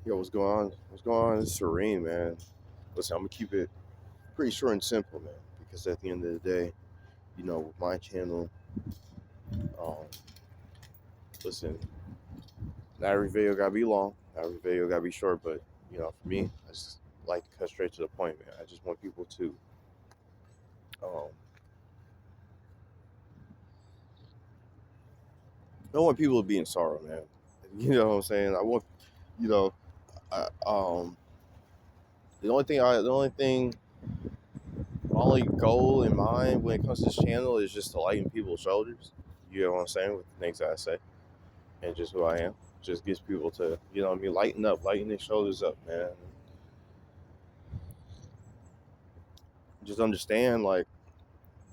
Yo, what's going on? What's going on? It's Serene, man. Listen, I'm gonna keep it pretty short and simple, man. Because at the end of the day, with my channel, um, listen, not every video gotta be long, not every video gotta be short. But for me, I just like to cut straight to the point, man. I just want people to, um, I don't want people to be in sorrow, man. You know what I'm saying? I want, you know, I, the only thing, my only goal in mind when it comes to this channel is just to lighten people's shoulders. You know what I'm saying with the things that I say. And just who I am. Just gets people to, lighten up, lighten their shoulders up, man. Just understand, like,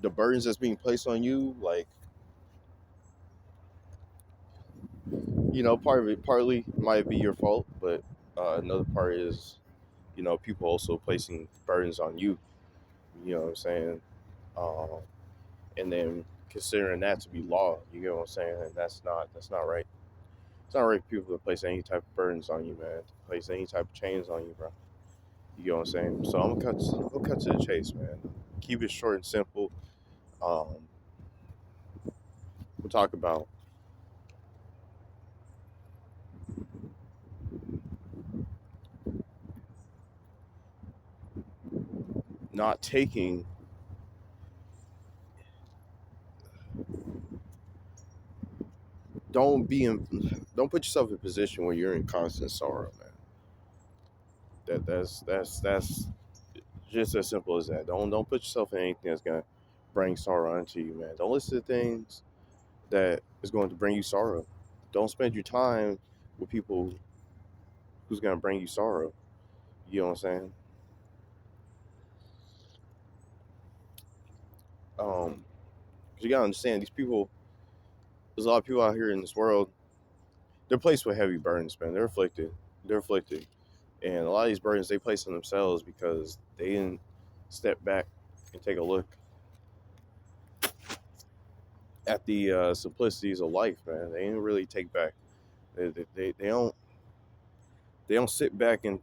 the burdens that's being placed on you, like, part of it partly might be your fault, but another part is, people also placing burdens on you. You know what I'm saying? Um, and then considering that to be law, you know what I'm saying? And that's not right. It's not right for people to place any type of burdens on you, man. To place any type of chains on you, bro. You know what I'm saying? So I'm gonna cut to the chase, man. Keep it short and simple. Um, we'll talk about not taking. Don't be in. Don't put yourself in a position where you're in constant sorrow, man. That's just as simple as that. Don't put yourself in anything that's gonna bring sorrow into you, man. Don't listen to things that is going to bring you sorrow. Don't spend your time with people who's gonna bring you sorrow. You know what I'm saying? Um, 'Cause you gotta understand these people. There's a lot of people out here in this world. They're placed with heavy burdens, man. They're afflicted. They're afflicted, and a lot of these burdens they place on themselves because they didn't step back and take a look at the simplicities of life, man. They didn't really take back. They don't sit back and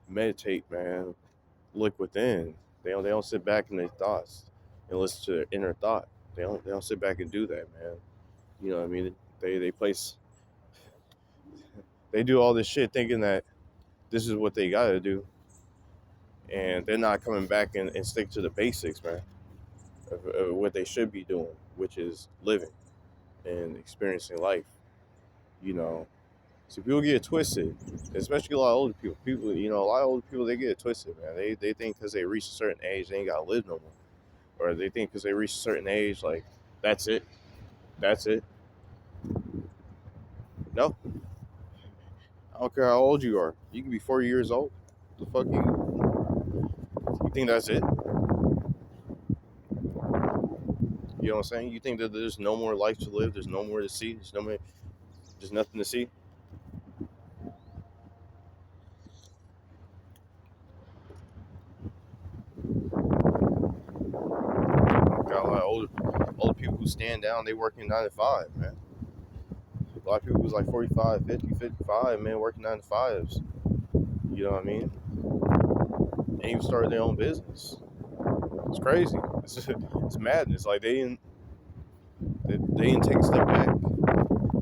meditate, man. Look within. They don't sit back in their thoughts and listen to their inner thought. They don't sit back and do that, man. You know what I mean? They place they do all this shit thinking that this is what they gotta do, and they're not coming back and stick to the basics, man, of what they should be doing, which is living and experiencing life. You know, so people get it twisted, especially a lot of older people. A lot of older people they get it twisted, man. They think because they reach a certain age they ain't gotta live no more, or they think because they reach a certain age like that's it, that's it. No, I don't care how old you are. You can be 40 years old. The fuck you think that's it? You know what I'm saying? You think that there's no more life to live? There's no more to see. There's nothing to see. Got a lot of older people who stand down. They working 9 to 5, man. A lot of people who's like 45, 50, 55, man, working 9 to 5s. You know what I mean? They even started their own business. It's crazy. It's madness. Like they didn't take a step back.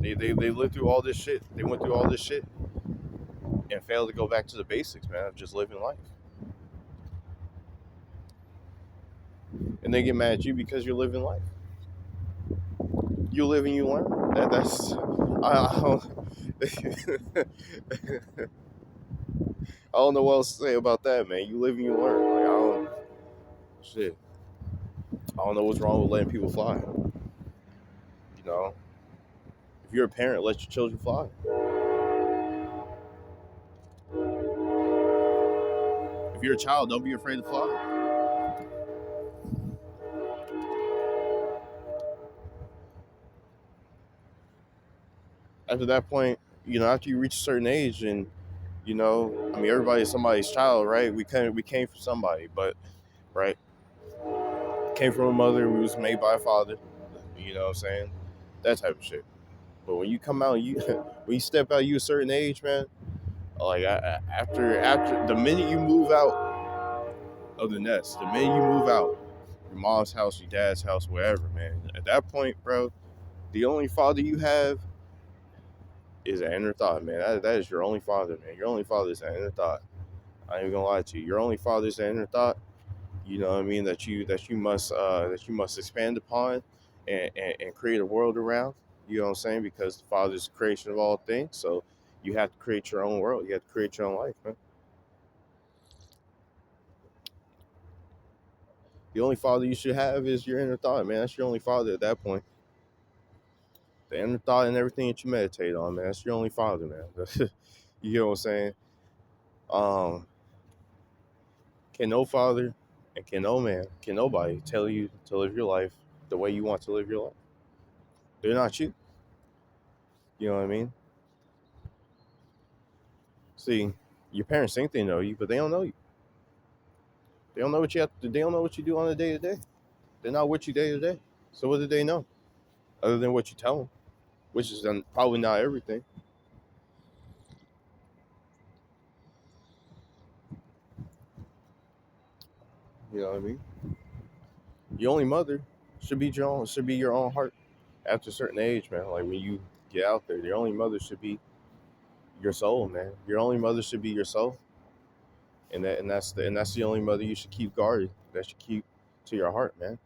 They lived through all this shit. They went through all this shit and failed to go back to the basics, man, of just living life. And they get mad at you because you're living life. You live and you learn. I don't, I don't know what else to say about that, man. You live and you learn. Like shit. I don't know what's wrong with letting people fly. You know, if you're a parent, let your children fly. If you're a child, don't be afraid to fly. After that point, after you reach a certain age, and I mean, everybody's somebody's child, right? We came from somebody, but right, came from a mother who was made by a father. You know what I'm saying? That type of shit. But when you come out, you when you step out, you a certain age, man. Like after the minute you move out of the nest, the minute you move out, your mom's house, your dad's house, wherever, man. At that point, bro, the only father you have is an inner thought, man. That is your only father, man. Your only father is an inner thought. I ain't even gonna lie to you. Your only father is an inner thought. You know what I mean? That you must expand upon and create a world around. You know what I'm saying? Because the Father is the creation of all things. So you have to create your own world. You have to create your own life, man. The only father you should have is your inner thought, man. That's your only father at that point. The inner thought and everything that you meditate on, man. That's your only father, man. You know what I'm saying? Um, can no father and can no man, can nobody tell you to live your life the way you want to live your life. They're not you. You know what I mean? See, your parents think they know you, but they don't know you. They don't know what you have to. They don't know what you do on a day to day. They're not with you day to day. So what do they know other than what you tell them, which is probably not everything. You know what I mean? Your only mother should be your own heart after a certain age, man. Like when you get out there, your only mother should be your soul, man. Your only mother should be your soul, and that's the only mother you should keep guarded. That should keep to your heart, man.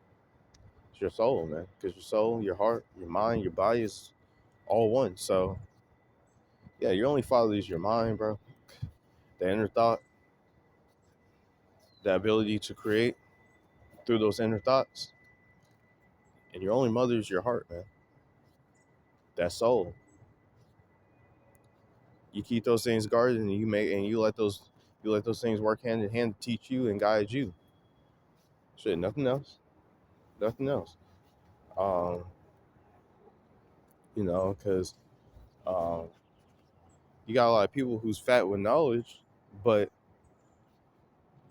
It's your soul, man. Because your soul, your heart, your mind, your body is all one. So yeah, your only father is your mind, bro. The inner thought, the ability to create through those inner thoughts, and your only mother is your heart, man. That soul. You keep those things guarded, and you let those things work hand in hand to teach you and guide you. Shit, nothing else. Nothing else. Um, because um, you got a lot of people who's fat with knowledge, but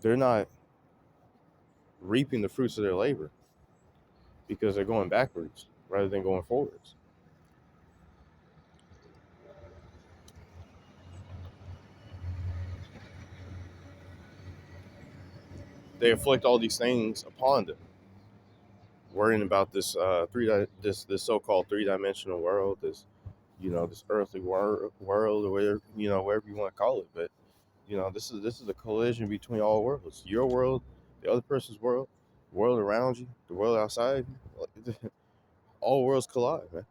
they're not reaping the fruits of their labor because they're going backwards rather than going forwards. They inflict all these things upon them, worrying about this this so-called three-dimensional world, this earthly world, or whatever you want to call it. But this is a collision between all worlds: your world, the other person's world, the world around you, the world outside. All worlds collide, man.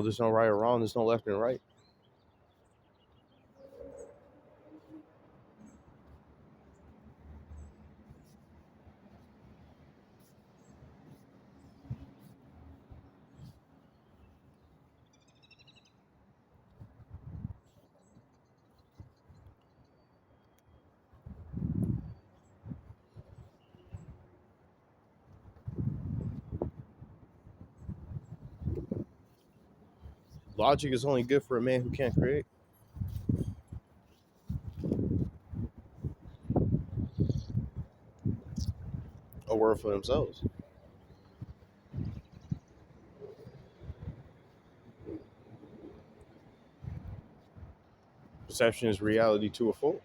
There's no right or wrong. There's no left and right. Logic is only good for a man who can't create a world for themselves. Perception is reality to a full.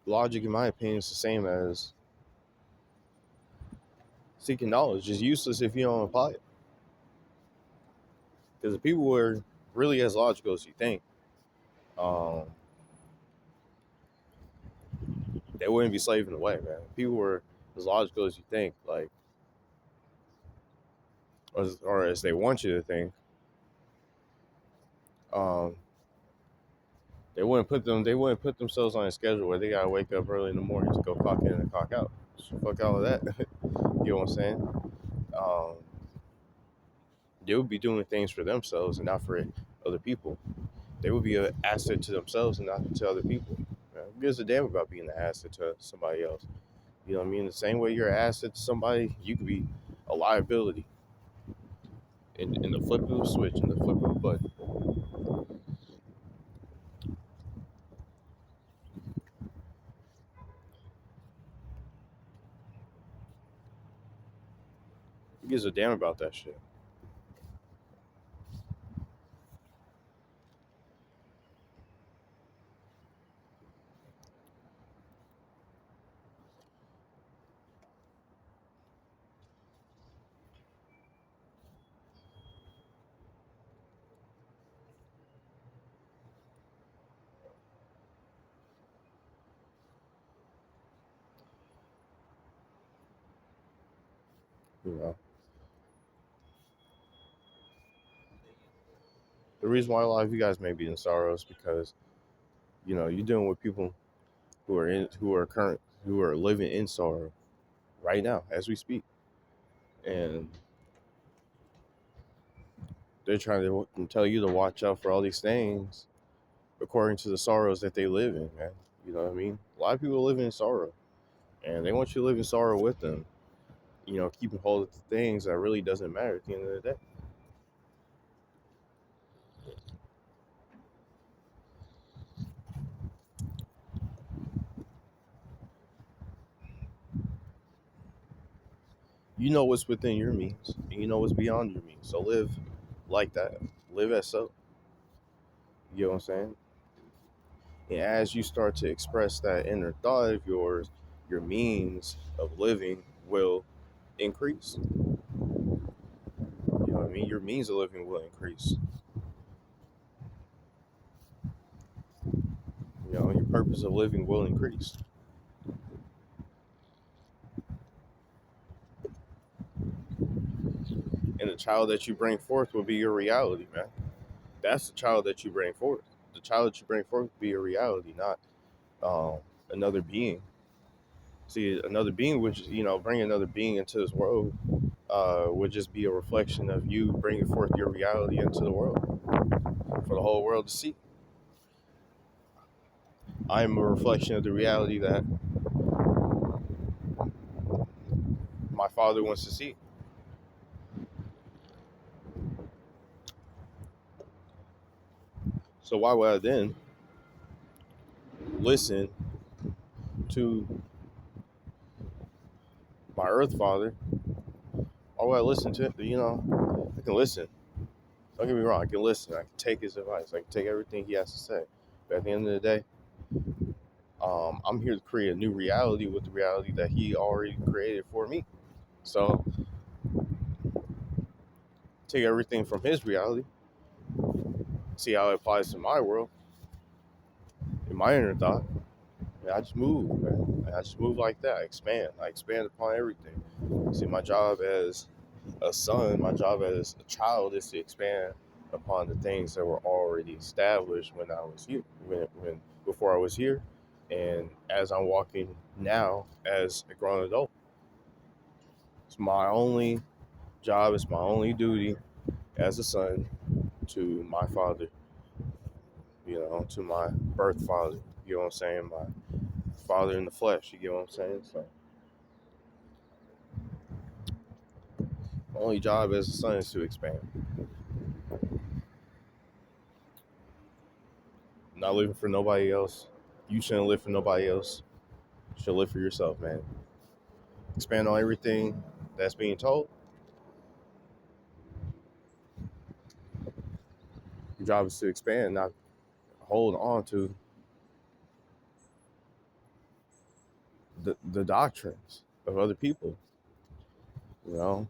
Logic, in my opinion, is the same as seeking knowledge. It's useless if you don't apply it. Because if people were really as logical as you think, um, they wouldn't be slaving away, man. If people were as logical as you think, like, or as they want you to think, um, they wouldn't put themselves on a schedule where they gotta wake up early in the morning to go clock in and clock out. So fuck all of that. You know what I'm saying? Um, they would be doing things for themselves and not for other people. They would be an asset to themselves and not to other people. Who gives a damn about being an asset to somebody else? You know what I mean? The same way you're an asset to somebody, you could be a liability in the flip of a switch, in the flip of a button. Who gives a damn about that shit? You know, the reason why a lot of you guys may be in sorrow is because you're dealing with people who are living in sorrow right now as we speak, and they're trying to tell you to watch out for all these things according to the sorrows that they live in, man. You know what I mean? A lot of people live in sorrow, and they want you to live in sorrow with them. Keeping hold of the things that really doesn't matter at the end of the day. You know what's within your means, and you know what's beyond your means. So live like that. Live as so. You know what I'm saying? And as you start to express that inner thought of yours, your means of living will increase. You know what I mean? Your means of living will increase. Your purpose of living will increase. And the child that you bring forth will be your reality, man. That's the child that you bring forth. The child that you bring forth will be your reality, not um, another being. See, another being would bring another being into this world would just be a reflection of you bringing forth your reality into the world for the whole world to see. I am a reflection of the reality that my father wants to see. So why would I then listen to my earth father? Why would I listen to it? I can listen. Don't get me wrong. I can listen. I can take his advice. I can take everything he has to say. But at the end of the day, I'm here to create a new reality with the reality that he already created for me. So take everything from his reality, see how it applies to my world, in my inner thought. And I just move, man. And I just move like that. I expand. I expand upon everything. See, my job as a son, my job as a child is to expand upon the things that were already established when I was here, when before I was here, and as I'm walking now as a grown adult. It's my only job. It's my only duty as a son to my father. To my birth father. You know what I'm saying? My father in the flesh. You get what I'm saying? So my only job as a son is to expand. I'm not living for nobody else. You shouldn't live for nobody else. You should live for yourself, man. Expand on everything that's being told. Your job is to expand, not hold on to the doctrines of other people. You know,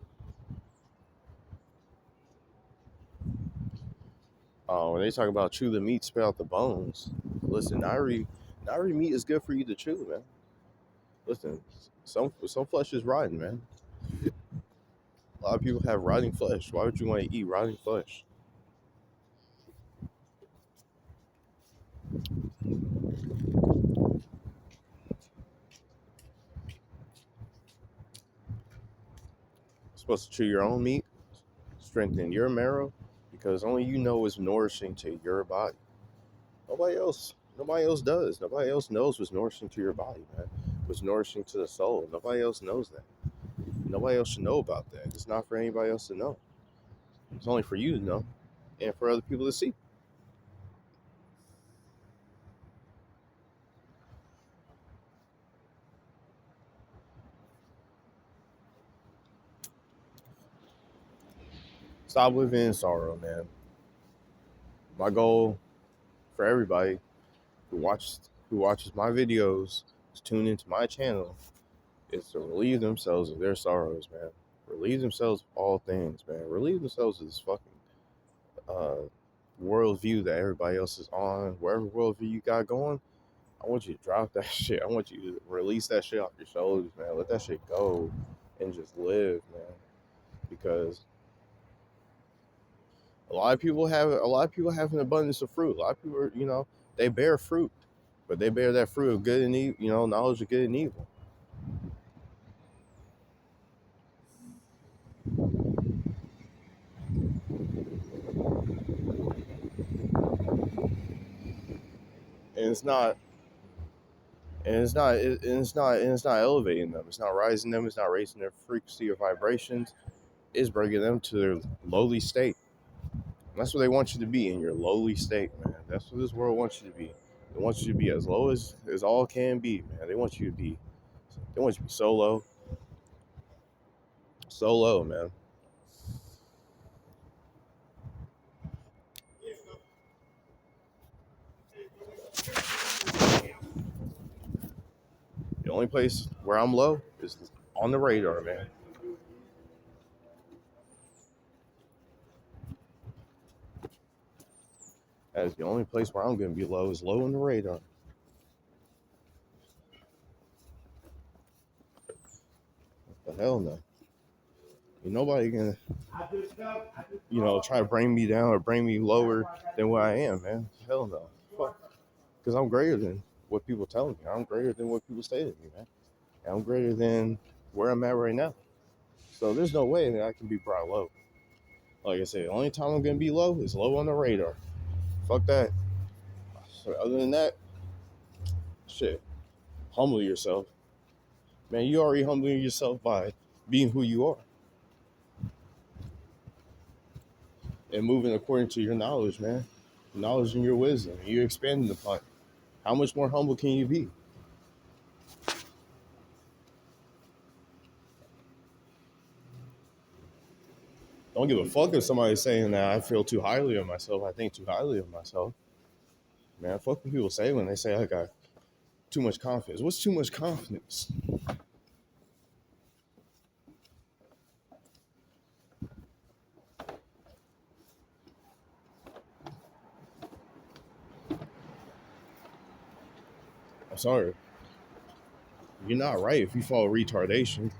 when they talk about chew the meat, spit out the bones. Listen, not every meat is good for you to chew, man. Listen, some flesh is rotten, man. A lot of people have rotting flesh. Why would you want to eat rotting flesh? You're supposed to chew your own meat. strengthen your marrow, because only you know what's nourishing to your body. Nobody else does. Nobody else knows what's nourishing to your body, man. What's nourishing to the soul. Nobody else knows that. Nobody else should know about that. It's not for anybody else to know. It's only for you to know and for other people to see. Stop living in sorrow, man. My goal for everybody who watches my videos, is tune into my channel, is to relieve themselves of their sorrows, man. Relieve themselves of all things, man. Relieve themselves of this fucking uh, worldview that everybody else is on. Whatever worldview you got going, I want you to drop that shit. I want you to release that shit off your shoulders, man. Let that shit go and just live, man. Because a lot of people have an abundance of fruit. A lot of people are, they bear fruit, but they bear that fruit of good and evil, knowledge of good and evil. And it's not elevating them. It's not rising them. It's not raising their frequency or vibrations. It's bringing them to their lowly state. And that's what they want you to be, in your lowly state, man. That's what this world wants you to be. They want you to be as low as all can be, man. They want you to be so low, man. The only place where I'm low is on the radar, man. As the only place where I'm gonna be low is low on the radar. The hell no. Ain't nobody gonna, try to bring me down or bring me lower than what I am, man. Hell no. Fuck. Because I'm greater than what people tell me. I'm greater than what people say to me, man. And I'm greater than where I'm at right now. So there's no way that I can be brought low. Like I said, the only time I'm gonna be low is low on the radar. Fuck that. So other than that, shit. Humble yourself. Man, you already humbling yourself by being who you are and moving according to your knowledge, man. Knowledge and your wisdom. You're expanding upon it. How much more humble can you be? Don't give a fuck if somebody's saying that I feel too highly of myself. I think too highly of myself. Man, fuck what people say when they say I got too much confidence. What's too much confidence? I'm sorry. You're not right if you follow retardation.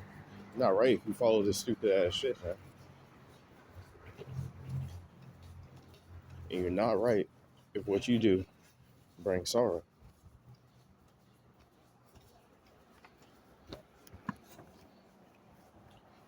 You're not right if you follow this stupid ass shit, man. And you're not right if what you do brings sorrow.